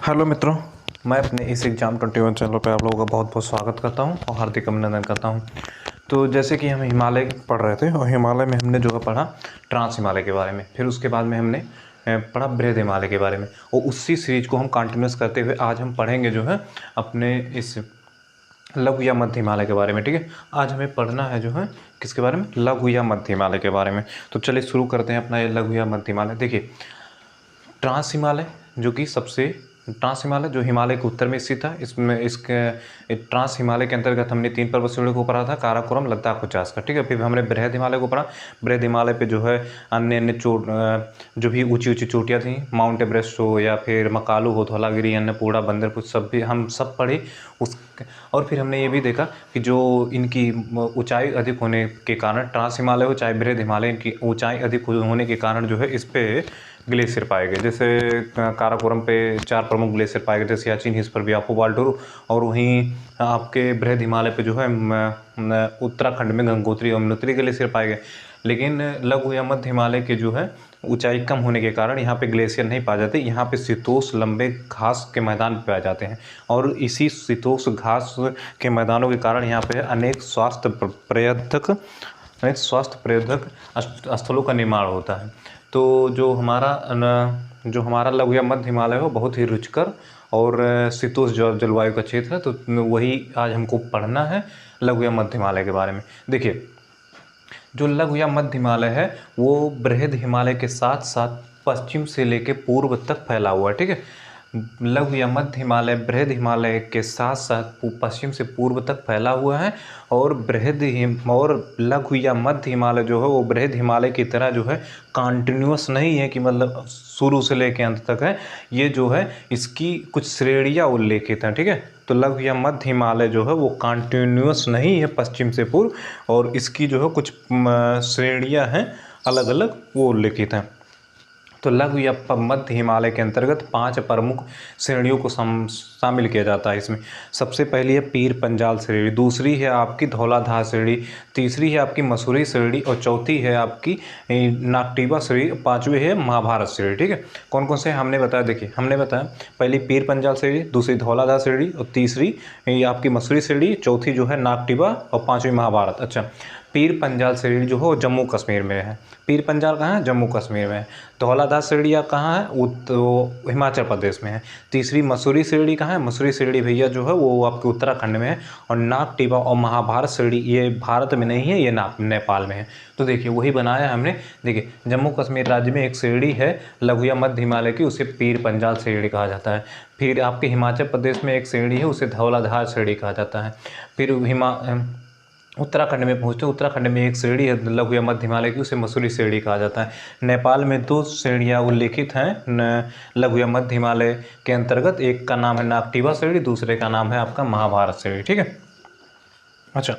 Hello मित्रों, मैं अपने इस एग्ज़ाम 21 चैनल पर आप लोगों का बहुत बहुत स्वागत करता हूं और हार्दिक अभिनंदन करता हूं। तो जैसे कि हम हिमालय पढ़ रहे थे और हिमालय में हमने जो है पढ़ा ट्रांस हिमालय के बारे में, फिर उसके बाद में हमने पढ़ा बृहद हिमालय के बारे में, और उसी सीरीज को हम कंटिन्यूस करते हुए आज हम पढ़ेंगे जो है अपने इस लघु या मध्य हिमालय के बारे में। ठीक है, आज हमें पढ़ना है जो है किसके बारे में, लघु या मध्य हिमालय के बारे में। तो चलिए शुरू करते हैं अपना ये लघु या मध्य हिमालय। देखिए, ट्रांस हिमालय ट्रांस हिमालय जो हिमालय के उत्तर में स्थित था, इसमें इसके ट्रांस हिमालय के अंतर्गत हमने 3 पर्वत श्रेणियों को पढ़ा था, काराकोरम, लद्दाख और जास्कर। ठीक है, फिर हमने बृहद हिमालय को पढ़ा। बृहद हिमालय पे जो है अन्य जो भी ऊंची ऊंची चोटियाँ थी, माउंट एवरेस्ट हो या फिर मकालू हो, धौलागिरी, अन्नपूर्णा, बंदरपुर, सब भी हम सब पढ़े उस। और फिर हमने ये भी देखा कि जो इनकी ऊंचाई अधिक होने के कारण, ट्रांस हिमालय हो चाहे बृहद हिमालय, इनकी ऊंचाई अधिक होने के कारण जो है इस पे ग्लेशियर पाए गए। जैसे काराकोरम पे 4 प्रमुख ग्लेशियर पाए गए थे, सियाचिन, हिस्पर, व्यापो, बाल्टोरो। और वहीं आपके बृहद हिमालय पे जो है उत्तराखंड में गंगोत्री और यमुनोत्री ग्लेशियर पाए गए। लेकिन लघु या मध्य हिमालय के जो है ऊंचाई कम होने के कारण यहाँ पे ग्लेशियर नहीं पाए जाते। यहाँ पे शीतोष्ण लंबे घास के मैदान पाए जाते हैं, और इसी शीतोष्ण घास के मैदानों के कारण यहाँ पे अनेक स्वास्थ्य प्रवर्धक स्थलों का निर्माण होता है। तो जो हमारा लघु या मध्य हिमालय हो बहुत ही रुचिकर और शीतोष्ण जलवायु का क्षेत्र है। तो वही आज हमको पढ़ना है लघु या मध्य हिमालय के बारे में। देखिए, जो लघु या मध्य हिमालय है वो बृहद हिमालय के साथ साथ पश्चिम से लेकर पूर्व तक फैला हुआ है। ठीक है, लघु या मध्य हिमालय बृहद हिमालय के साथ साथ पश्चिम से पूर्व तक फैला हुआ है। और लघु या मध्य हिमालय जो है वो बृहद हिमालय की तरह जो है कंटिन्यूअस नहीं है कि मतलब शुरू से लेकर अंत तक है। ये जो है इसकी कुछ श्रेणियाँ उल्लेखित हैं। ठीक है, तो लघु या मध्य हिमालय जो है वो कंटिन्यूअस नहीं है पश्चिम से पूर्व, और इसकी जो है कुछ श्रेणियाँ हैं अलग अलग, वो उल्लेखित हैं। तो लघु या मध्य हिमालय के अंतर्गत 5 प्रमुख श्रेणियों को शामिल किया जाता है इसमें। सबसे पहली है पीर पंजाल श्रेणी, दूसरी है आपकी धौलाधार श्रेणी, तीसरी है आपकी मसूरी श्रेणी, और चौथी है आपकी नागटिबा श्रेणी, पांचवी है महाभारत श्रेणी। ठीक है, कौन कौन से हमने बताया? देखिए, हमने बताया पहली पीर पंजाल श्रेणी, दूसरी धौलाधार श्रेणी, और तीसरी आपकी मसूरी श्रेणी, चौथी जो है नागटिबा, और पाँचवीं महाभारत। अच्छा, पीर पंजाल श्रेणी जो है जम्मू कश्मीर में है। पीर पंजाल कहाँ है? जम्मू कश्मीर में है। धौलाधार श्रेणी कहाँ है? वो हिमाचल प्रदेश में है। तीसरी मसूरी श्रेणी कहाँ है? मसूरी श्रेणी भैया जो है वो आपके उत्तराखंड में है। और नागटिबा और महाभारत श्रेणी ये भारत में नहीं है, ये नेपाल में है। तो देखिए, वही बनाया है हमने। देखिए, जम्मू कश्मीर राज्य में एक श्रेणी है लघु या मध्य हिमालय की, उसे पीर पंजाल श्रेणी कहा जाता है। फिर आपके हिमाचल प्रदेश में एक श्रेणी है, उसे धौलाधार श्रेणी कहा जाता है। फिर उत्तराखंड में पहुँचते, उत्तराखंड में एक श्रेणी है लघु या मध्य हिमालय की, उसे मसूरी श्रेणी कहा जाता है। नेपाल में 2 श्रेणियाँ उल्लेखित हैं लघु या मध्य हिमालय के अंतर्गत, एक का नाम है नागटिबा श्रेणी, दूसरे का नाम है आपका महाभारत श्रेणी। ठीक है, अच्छा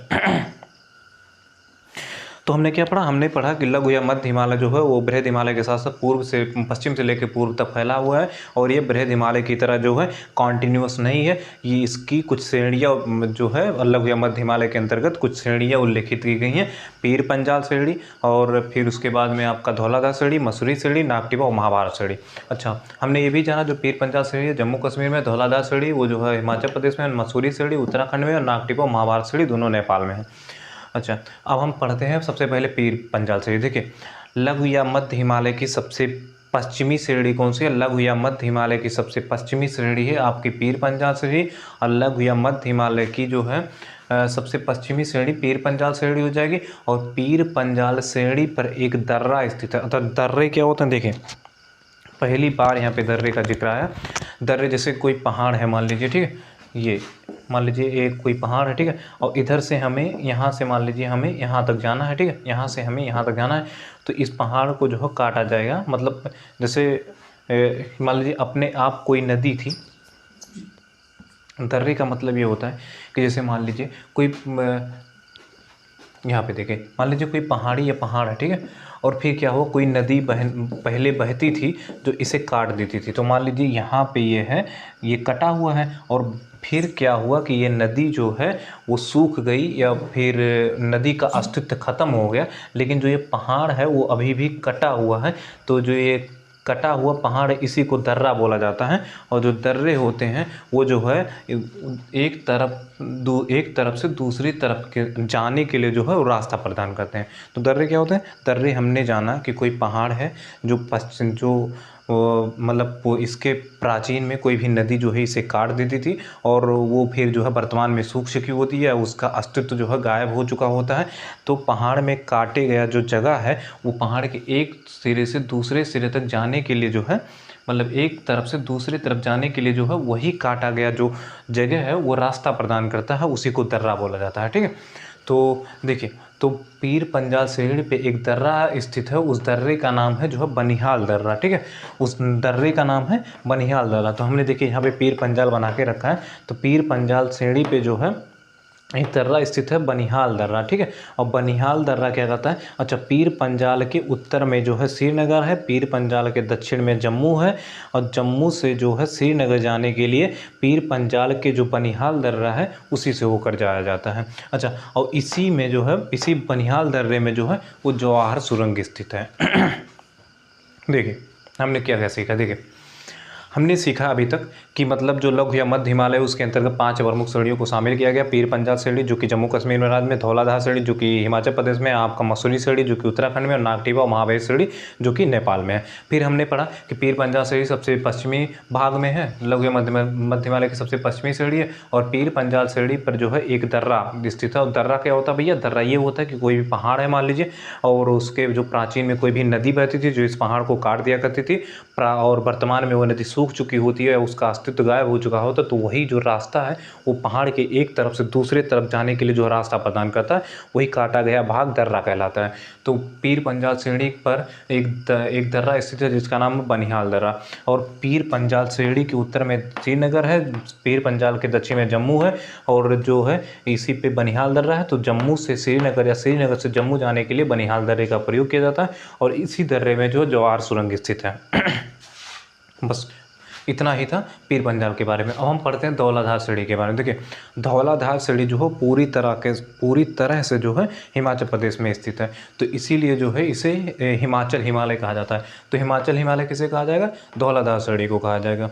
तो हमने क्या पढ़ा? हमने पढ़ा कि लघु या मध्य हिमालय जो है वो बृहद हिमालय के साथ साथ पश्चिम से लेकर पूर्व तक फैला हुआ है, और ये बृहद हिमालय की तरह जो है कॉन्टिन्यूस नहीं है। ये इसकी कुछ श्रेणियाँ जो है लघु या मध्य हिमालय के अंतर्गत कुछ श्रेणियाँ उल्लेखित की गई हैं। पीर पंजाल श्रेणी, और फिर उसके बाद में आपका धौलाधार श्रेणी, मसूरी श्रेणी, नागटिबा और महाभारत श्रेणी। अच्छा, हमने ये भी जाना जो पीर पंजाल श्रेणी है जम्मू कश्मीर में, धौलाधार श्रेणी वो जो है हिमाचल प्रदेश में, मसूरी श्रेणी उत्तराखंड में, और नागटिबा और महाभारत श्रेणी दोनों नेपाल में है। अच्छा, अब हम पढ़ते हैं सबसे पहले पीर पंजाल श्रेणी। देखिए, लघु या मध्य हिमालय की सबसे पश्चिमी श्रेणी कौन सी है? लघु या मध्य हिमालय की सबसे पश्चिमी श्रेणी है आपकी पीर पंजाल श्रेणी, और लघु या मध्य हिमालय की जो है सबसे पश्चिमी श्रेणी पीर पंजाल श्रेणी हो जाएगी। और पीर पंजाल श्रेणी पर एक दर्रा स्थित है। तो दर्रे क्या होते हैं? देखें, पहली बार यहाँ पे दर्रे का जिक्र आया। दर्रे जैसे कोई पहाड़ है मान लीजिए, ठीक है, ये मान लीजिए एक कोई पहाड़ है, ठीक है, और इधर से हमें यहाँ से मान लीजिए हमें यहाँ तक जाना है, ठीक है, यहाँ से हमें यहाँ तक जाना है। तो इस पहाड़ को जो है काटा जाएगा, मतलब जैसे मान लीजिए अपने आप कोई नदी थी। दर्रे का मतलब ये होता है कि जैसे मान लीजिए कोई यहाँ पे देखें, मान लीजिए कोई पहाड़ी या पहाड़ है, ठीक है, और फिर क्या हुआ, कोई नदी पहले बहती थी जो इसे काट देती थी। तो मान लीजिए यहाँ पे ये है, ये कटा हुआ है, और फिर क्या हुआ कि ये नदी जो है वो सूख गई, या फिर नदी का अस्तित्व ख़त्म हो गया, लेकिन जो ये पहाड़ है वो अभी भी कटा हुआ है। तो जो ये कटा हुआ पहाड़ है, इसी को दर्रा बोला जाता है। और जो दर्रे होते हैं वो जो है एक तरफ से दूसरी तरफ के जाने के लिए जो है वो रास्ता प्रदान करते हैं। तो दर्रे क्या होते हैं? दर्रे हमने जाना कि कोई पहाड़ है जो मतलब वो इसके प्राचीन में कोई भी नदी जो है इसे काट देती थी और वो फिर जो है वर्तमान में सूख चुकी होती है, उसका अस्तित्व जो है गायब हो चुका होता है। तो पहाड़ में काटे गया जो जगह है वो पहाड़ के एक सिरे से दूसरे सिरे तक जाने के लिए जो है, मतलब एक तरफ से दूसरी तरफ जाने के लिए जो है वही काटा गया जो जगह है वो रास्ता प्रदान करता है, उसी को दर्रा बोला जाता है। ठीक है, तो देखिए, तो पीर पंजाल श्रेणी पे एक दर्रा स्थित है, उस दर्रे का नाम है जो है बनिहाल दर्रा। ठीक है, उस दर्रे का नाम है बनिहाल दर्रा। तो हमने देखिए यहाँ पे पीर पंजाल बना के रखा है, तो पीर पंजाल श्रेणी पे जो है एक दर्रा स्थित है बनिहाल दर्रा। ठीक है, और बनिहाल दर्रा क्या कहता है? अच्छा, पीर पंजाल के उत्तर में जो है श्रीनगर है, पीर पंजाल के दक्षिण में जम्मू है, और जम्मू से जो है श्रीनगर जाने के लिए पीर पंजाल के जो बनिहाल दर्रा है उसी से होकर जाया जाता है। अच्छा, और इसी में जो है, इसी बनिहाल दर्रे में जो है वो जवाहर सुरंग स्थित है। देखिए हमने क्या क्या सीखा। देखिए हमने सीखा अभी तक कि मतलब जो लघु या मध्य हिमालय उसके अंतर्गत 5 प्रमुख श्रेणियों को शामिल किया गया। पीर पंजाल श्रेणी जो कि जम्मू कश्मीर में राज्य में, धौलाधार श्रेणी जो कि हिमाचल प्रदेश में, आपका मसूरी श्रेणी जो कि उत्तराखंड में, और नागटिवा और महाबेर श्रेणी जो कि नेपाल में है। फिर हमने पढ़ा कि पीर पंजाल श्रेणी सबसे पश्चिमी भाग में है, लघु या मध्य हिमालय की सबसे पश्चिमी श्रेणी है, और पीर पंजाल श्रेणी पर जो है एक दर्रा स्थित है। और दर्रा क्या होता है भैया? दर्रा ये होता है कि कोई भी पहाड़ है मान लीजिए, और उसके जो प्राचीन में कोई भी नदी बहती थी जो इस पहाड़ को काट दिया करती थी, और वर्तमान में वो नदी सूख चुकी होती है, उसका अस्तित्व गायब हो चुका होता है, तो वही जो रास्ता है वो पहाड़ के एक तरफ से दूसरे तरफ जाने के लिए जो रास्ता प्रदान करता है वही काटा गया भाग दर्रा कहलाता है। तो पीर पंजाल श्रेणी पर एक दर्रा स्थित है जिसका नाम है बनिहाल दर्रा, और पीर पंजाल श्रेणी के उत्तर में श्रीनगर है, पीर पंजाल के दक्षिण में जम्मू है, और जो है इसी पे बनिहाल दर्रा है। तो जम्मू से श्रीनगर या श्रीनगर से जम्मू जाने के लिए बनिहाल दर्रे का प्रयोग किया जाता है, और इसी दर्रे में जो जवाहर सुरंग स्थित है। बस इतना ही था पीर पंजाल के बारे में। अब हम पढ़ते हैं धौलाधार श्रेणी के बारे में। देखिए धौलाधार श्रेणी जो है पूरी तरह से जो है हिमाचल प्रदेश में स्थित है, तो इसीलिए जो है इसे हिमाचल हिमालय कहा जाता है। तो हिमाचल हिमालय किसे कहा जाएगा? धौलाधार श्रेणी को कहा जाएगा।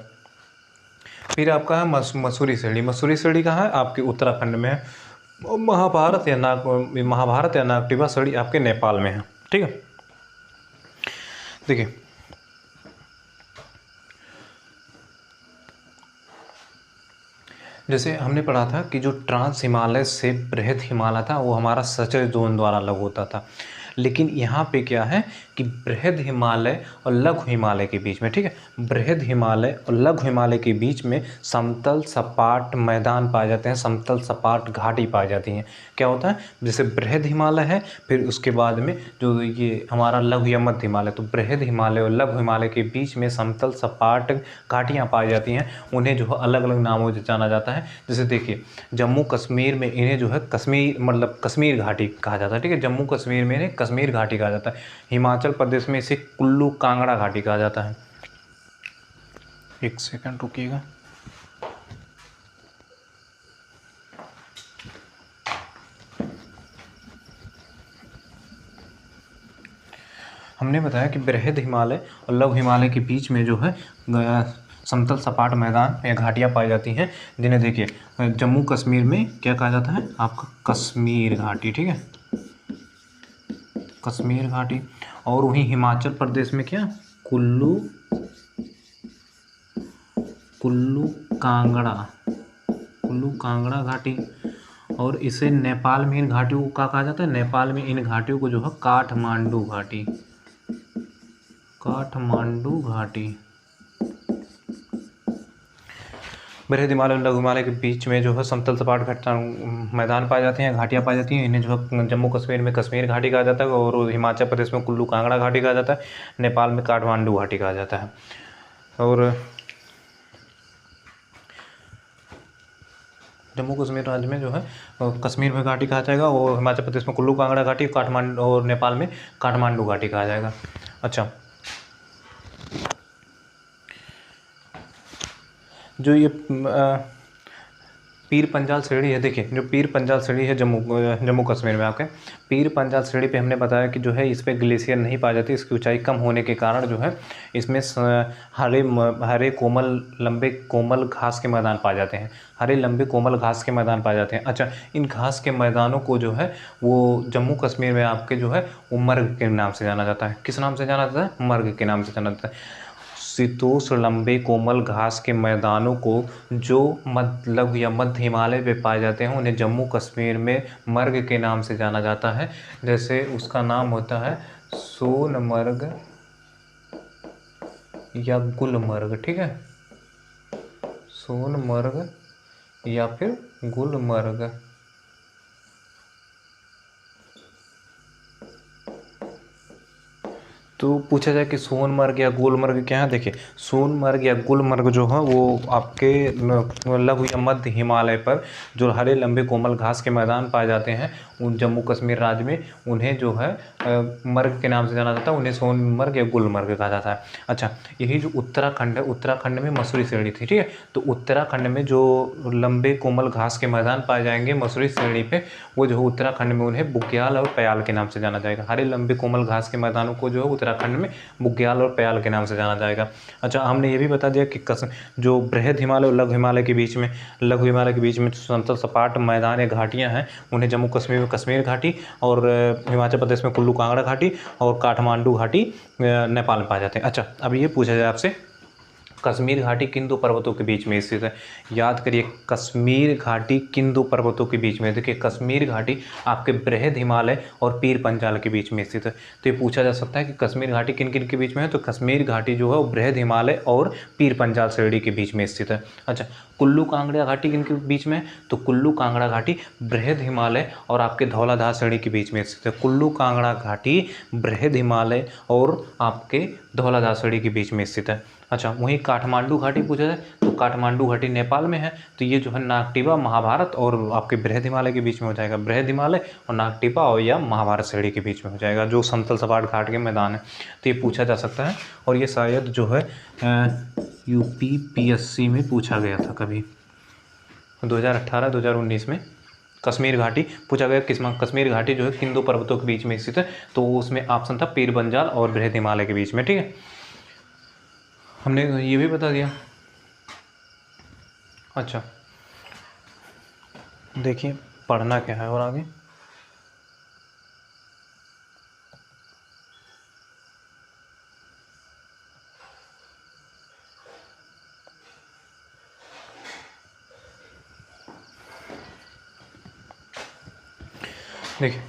फिर आपका है मसूरी श्रेणी। मसूरी श्रेणी कहाँ है? आपके उत्तराखंड में है। महाभारत या नागटिवा श्रेणी आपके नेपाल में है। ठीक है, देखिए जैसे हमने पढ़ा था कि जो ट्रांस हिमालय से बृहद हिमालय था वो हमारा सचर जोन द्वारा अलग होता था, लेकिन यहाँ पे क्या है कि बृहद हिमालय और लघु हिमालय के बीच में, ठीक है, बृहद हिमालय और लघु हिमालय के बीच में समतल सपाट मैदान पाए जाते हैं, समतल सपाट घाटी पाई जाती हैं। क्या होता है? जैसे बृहद हिमालय है, फिर उसके बाद में जो ये हमारा लघु या मध्य हिमालय, तो बृहद हिमालय और लघु हिमालय के बीच में समतल सपाट घाटियाँ पाई जाती हैं, उन्हें जो है अलग अलग नामों से जाना जाता है। जैसे देखिए जम्मू कश्मीर में इन्हें जो है कश्मीर घाटी कहा जाता है। ठीक है, जम्मू कश्मीर में इन्हें कश्मीर घाटी कहा जाता है। हिमाचल प्रदेश में इसे कुल्लू कांगड़ा घाटी कहा जाता है। एक सेकंड रुकिएगा। हमने बताया कि बृहद हिमालय और लघु हिमालय के बीच में जो है समतल सपाट मैदान या घाटियाँ पाई जाती हैं, जिन्हें देखिए जम्मू कश्मीर में क्या कहा जाता है? आपका कश्मीर घाटी। ठीक है, कश्मीर घाटी। और वहीं हिमाचल प्रदेश में क्या? कुल्लू कांगड़ा घाटी। और इसे नेपाल में इन घाटियों को क्या कहा जाता है? नेपाल में इन घाटियों को जो है काठमांडू घाटी। बृहद हिमालय और लघु हिमालय के बीच में जो है समतल सपाट मैदान पाए जाते हैं, घाटियाँ पाई जाती हैं, इन्हें जो है जम्मू कश्मीर में कश्मीर घाटी कहा जाता है, और हिमाचल प्रदेश में कुल्लू कांगड़ा घाटी कहा जाता है, नेपाल में काठमांडू घाटी कहा जाता है। और जम्मू कश्मीर राज्य में जो है कश्मीर में घाटी कहा जाएगा, और हिमाचल प्रदेश में कुल्लू कांगड़ा घाटी, काठमांडू और नेपाल में काठमांडू घाटी कहा जाएगा। अच्छा, जो ये पीर पंजाल श्रेणी है, देखिए जो पीर पंजाल श्रेणी है जम्मू कश्मीर में आपके पीर पंजाल श्रेणी पे हमने बताया कि जो है इस पे ग्लेशियर नहीं पाई जाती, इसकी ऊंचाई कम होने के कारण जो है इसमें हरे कोमल लंबे कोमल घास के मैदान पाए जाते हैं, हरे लंबे कोमल घास के मैदान पाए जाते हैं। अच्छा, इन घास के मैदानों को जो है वो जम्मू कश्मीर में आपके जो है वो मर्ग के नाम से जाना जाता है। किस नाम से जाना जाता है? मर्ग के नाम से जाना जाता है। शीतोष्ण लंबे कोमल घास के मैदानों को जो मतलब या मध्य हिमालय पे पाए जाते हैं उन्हें जम्मू कश्मीर में मर्ग के नाम से जाना जाता है। जैसे उसका नाम होता है सोनमर्ग या गुलमर्ग, ठीक है, सोनमर्ग या फिर गुलमर्ग। तो पूछा जाए कि सोनमर्ग या गुलमर्ग क्या है, देखिए सोनमर्ग या गुलमर्ग जो है वो आपके लघु या मध्य हिमालय पर जो हरे लंबे कोमल घास के मैदान पाए जाते हैं उन जम्मू कश्मीर राज्य में, उन्हें जो है मर्ग के नाम से जाना जाता है, उन्हें सोनमर्ग या गुलमर्ग कहा जाता है। अच्छा, यही जो उत्तराखंड है, उत्तराखंड में मसूरी श्रेणी थी, ठीक है, तो उत्तराखंड में जो लंबे कोमल घास के मैदान पाए जाएंगे मसूरी श्रेणी पे, वो जो है उत्तराखंड में उन्हें बुग्याल और प्याल के नाम से जाना जाएगा। हरे लंबे कोमल घास के मैदानों को जो है उत्तराखंड में बुग्याल और प्याल के नाम से जाना जाएगा। अच्छा, हमने ये भी बता दिया कि जो बृहद हिमालय और लघु हिमालय के बीच में जो समतल सपाट मैदान या घाटियाँ हैं उन्हें जम्मू कश्मीर में कश्मीर घाटी और हिमाचल प्रदेश में कुल्लू कांगड़ा घाटी और काठमांडू घाटी नेपाल में पाए जाते हैं। अच्छा, अब ये पूछा जाए आपसे कश्मीर घाटी किन दो पर्वतों के बीच में स्थित है? याद करिए, कश्मीर घाटी किन दो पर्वतों के बीच में? देखिए कश्मीर घाटी आपके बृहद हिमालय और पीर पंजाल के बीच में स्थित है। तो ये पूछा जा सकता है कि कश्मीर घाटी किन किन के बीच में है, तो कश्मीर घाटी जो है वो बृहद हिमालय और पीर पंजाल श्रेणी के बीच में स्थित है। अच्छा, कुल्लू कांगड़ा घाटी किन के बीच में है? तो कुल्लू कांगड़ा घाटी बृहद हिमालय और आपके धौलाधार श्रेणी के बीच में स्थित है। कुल्लू कांगड़ा घाटी बृहद हिमालय और आपके धौलाधार श्रेणी के बीच में स्थित है। अच्छा, वहीं काठमांडू घाटी पूछा जाए तो काठमांडू घाटी नेपाल में है। तो ये जो है नागटिबा महाभारत और आपके बृहद हिमालय के बीच में हो जाएगा, बृहद हिमालय और नागटिबा और या महाभारत श्रेणी के बीच में हो जाएगा, जो समतल सपाट घाट के मैदान है। तो ये पूछा जा सकता है और ये शायद जो है UPPSC में पूछा गया था कभी 2018-2019 में। कश्मीर घाटी पूछा गया, कश्मीर घाटी जो है किन दो पर्वतों के बीच में स्थित है, तो उसमें ऑप्शन था पीर पंजाल और बृहद हिमालय के बीच में, ठीक है, हमने ये भी बता दिया। अच्छा, देखिए पढ़ना क्या है और आगे देखिए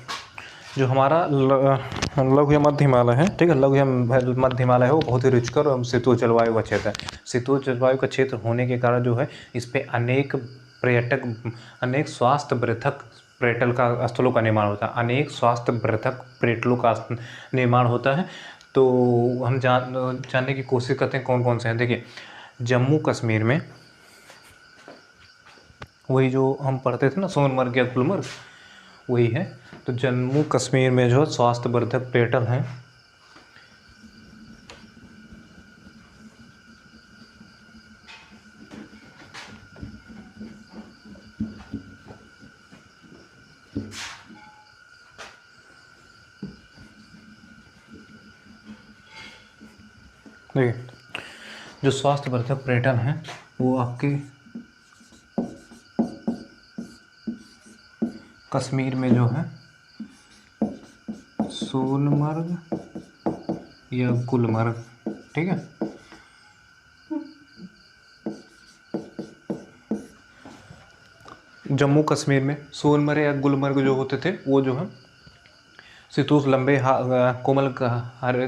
जो हमारा लघु या मध्य हिमालय है, ठीक है, लघु या मध्य हिमालय है वो बहुत ही रुचिकर और शीतोष्ण जलवायु का क्षेत्र है। शीतोष्ण जलवायु का क्षेत्र होने के कारण जो है इस पे अनेक स्वास्थ्य वर्धक पर्यटल का स्थलों का निर्माण होता है, अनेक स्वास्थ्य वर्धक पर्यटलों का निर्माण होता है। तो हम जानने की कोशिश करते हैं कौन कौन से हैं। देखिए जम्मू कश्मीर में वही जो हम पढ़ते थे ना सोनमर्ग या गुलमर्ग, वही है। तो जम्मू कश्मीर में जो स्वास्थ्य वर्धक पर्यटन है देखिए जो स्वास्थ्य वर्धक पर्यटन है वो आपके कश्मीर में जो है सोनमर्ग या गुलमर्ग, ठीक है, जम्मू कश्मीर में सोनमर्ग या गुलमर्ग जो होते थे वो जो है शीतोष्ण लंबे कोमल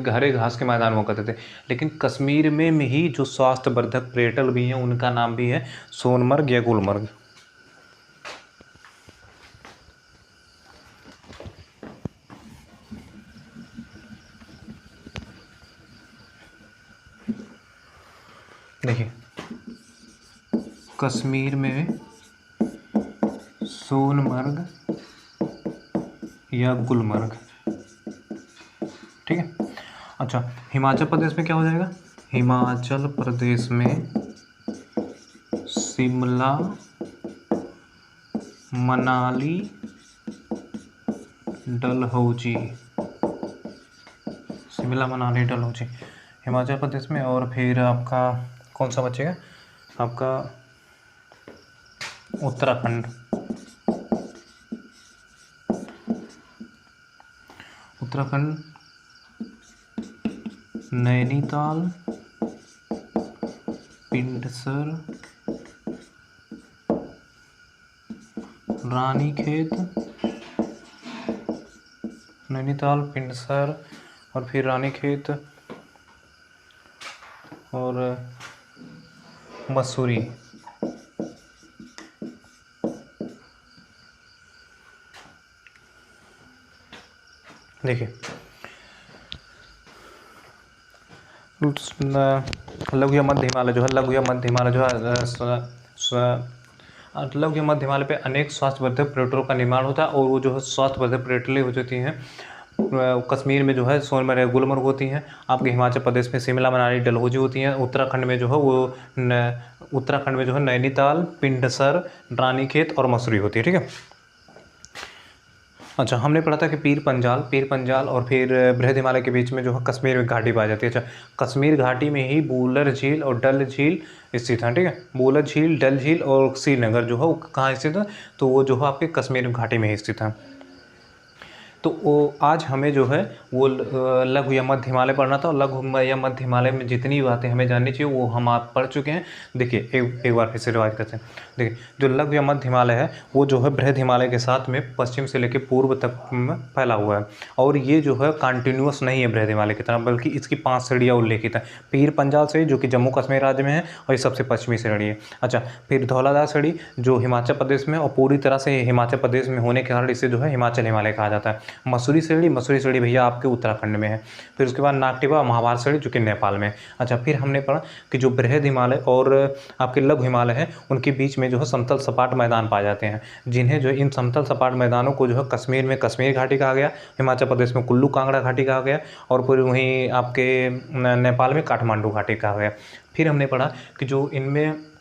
हरे घास के मैदान हुआ करते थे। लेकिन कश्मीर में ही जो स्वास्थ्य वर्धक पर्यटन भी हैं उनका नाम भी है सोनमर्ग या गुलमर्ग। देखिए कश्मीर में सोनमर्ग या गुलमर्ग, ठीक है। अच्छा, हिमाचल प्रदेश में क्या हो जाएगा? हिमाचल प्रदेश में शिमला मनाली डलहौजी, शिमला मनाली डलहौजी हिमाचल प्रदेश में। और फिर आपका कौन सा बचेगा, आपका उत्तराखंड। उत्तराखंड नैनीताल, पिंडसर, रानीखेत, नैनीताल, पिंडसर और फिर रानीखेत और मसूरी। देखिए लघु या मध्य हिमालय जो है, लघु या मध्य हिमालय जो है, लघु या मध्य हिमालय पे अनेक स्वास्थ्यवर्धक पर्यटनों का निर्माण होता है। और वो जो है स्वास्थ्यवर्धक पर्यटन हो जाती हैं कश्मीर में जो है सोनमर्ग, गुलमर्ग होती हैं। आपके हिमाचल प्रदेश में शिमला मनाली डलहौजी होती हैं। उत्तराखंड में जो है वो उत्तराखंड में जो है नैनीताल, पिंडसर, रानीखेत और मसूरी होती है। ठीक है। अच्छा, हमने पढ़ा था कि पीर पंजाल और फिर बृहद हिमालय के बीच में जो है कश्मीर में घाटी पाई जाती है। अच्छा, कश्मीर घाटी में ही बूलर झील और डल झील स्थित है। ठीक है, बूलर झील, डल झील और श्रीनगर जो है वो कहाँ स्थित है, तो वो जो है आपके कश्मीर घाटी में ही स्थित है। तो वो आज हमें जो है वो लघु या मध्य हिमालय पढ़ना था। और लघु या मध्य हिमालय में जितनी बातें हमें जाननी चाहिए वो हम आप पढ़ चुके हैं। देखिए एक बार फिर से रिवाइज करते हैं। देखिए जो लघु या मध्य हिमालय है वो जो है बृहद हिमालय के साथ में पश्चिम से लेकर पूर्व तक में फैला हुआ है। और ये जो है कंटिन्यूस नहीं है बृहद हिमालय की तरह, बल्कि इसकी 5 श्रेणियाँ उल्लेखित हैं। पीर पंजाल श्रेणी जो कि जम्मू कश्मीर राज्य में है और ये सबसे पश्चिमी श्रेणी है। अच्छा, फिर धौलाधार श्रेणी जो हिमाचल प्रदेश में और पूरी तरह से हिमाचल प्रदेश में होने के कारण इसे जो है हिमाचल हिमालय कहा जाता है। मसूरी श्रेणी भैया आपके उत्तराखंड में है। फिर उसके बाद नागटिवा महाभारत श्रेणी जो कि नेपाल में। अच्छा, फिर हमने पढ़ा कि जो बृहद हिमालय और आपके लघु हिमालय है उनके बीच में जो है समतल सपाट मैदान पाए जाते हैं, जिन्हें जो इन समतल सपाट मैदानों को जो है कश्मीर में कश्मीर घाटी कहा गया, हिमाचल प्रदेश में कुल्लू कांगड़ा घाटी कहा गया और फिर वहीं आपके नेपाल में काठमांडू घाटी कहा गया। फिर हमने पढ़ा कि जो इनमें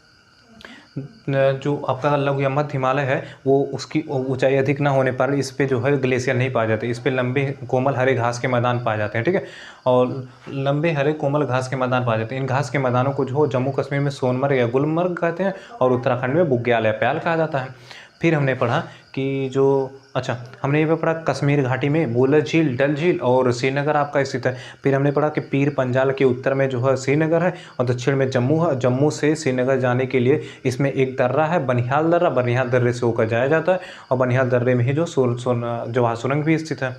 जो आपका लघु या मध्य हिमालय है वो उसकी ऊंचाई अधिक ना होने पर इस पे जो है ग्लेशियर नहीं पाए जाते। इस पे लंबे कोमल हरे घास के मैदान पाए जाते हैं। ठीक है, और लंबे हरे कोमल घास के मैदान पाए जाते हैं। इन घास के मैदानों को जो जम्मू कश्मीर में सोनमर्ग या गुलमर्ग कहते हैं और उत्तराखंड में बुग्याल या प्याल कहा जाता है। फिर हमने पढ़ा कि जो हमने ये पढ़ा कश्मीर घाटी में बूलर झील, डल झील और श्रीनगर आपका स्थित है। फिर हमने पढ़ा कि पीर पंजाल के उत्तर में जो है श्रीनगर है और दक्षिण में जम्मू है। जम्मू से श्रीनगर जाने के लिए इसमें एक दर्रा है बनिहाल दर्रा, बनिहाल दर्रे से होकर जाया जाता है और बनिहाल दर्रे में ही जो जवाहर सुरंग भी स्थित है।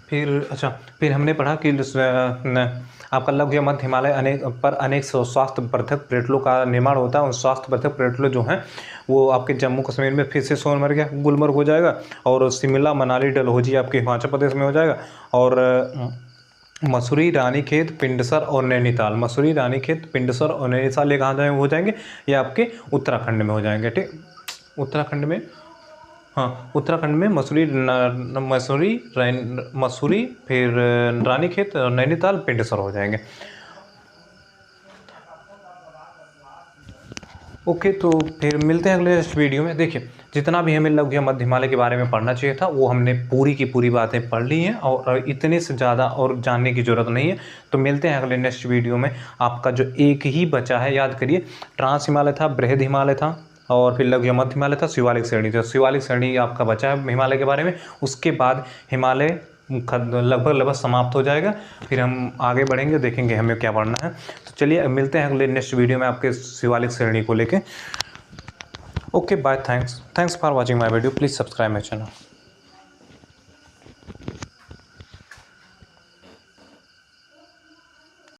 फिर हमने पढ़ा कि आपका लघु या मध्य हिमालय अनेक स्वास्थ्यवर्धक पर्यटनों का निर्माण होता है। उन स्वास्थ्यवर्धक पर्यटन जो हैं वो आपके जम्मू कश्मीर में फिर से सोनमर्ग या गुलमर्ग हो जाएगा और शिमला मनाली डलहौजी आपके हिमाचल प्रदेश में हो जाएगा। और मसूरी, रानीखेत, पिंडसर और नैनीताल, मसूरी, रानीखेत, पिंडसर और नैनीताल ये कहाँ हो जाएंगे, ये आपके उत्तराखंड में हो जाएंगे। ठीक, उत्तराखंड में मसूरी फिर रानीखेत और नैनीताल, पिंडसर हो जाएंगे। ओके, तो फिर मिलते हैं अगले नेक्स्ट वीडियो में। देखिए जितना भी हमें लघु या मध्य हिमालय के बारे में पढ़ना चाहिए था वो हमने पूरी की पूरी बातें पढ़ ली हैं और इतने से ज़्यादा और जानने की ज़रूरत नहीं है। तो मिलते हैं अगले नेक्स्ट वीडियो में। आपका जो एक ही बचा है, याद करिए, ट्रांस हिमालय था, बृहद हिमालय था और फिर लघु या मध्य हिमालय था, शिवालिक श्रेणी था। शिवालिक श्रेणी आपका बचा है हिमालय के बारे में। उसके बाद हिमालय लगभग समाप्त हो जाएगा। फिर हम आगे बढ़ेंगे, देखेंगे हमें क्या पढ़ना है। तो चलिए मिलते हैं अगले नेक्स्ट वीडियो में आपके शिवालिक श्रेणी को लेके। Okay, bye, thanks for watching my video. Please subscribe my channel.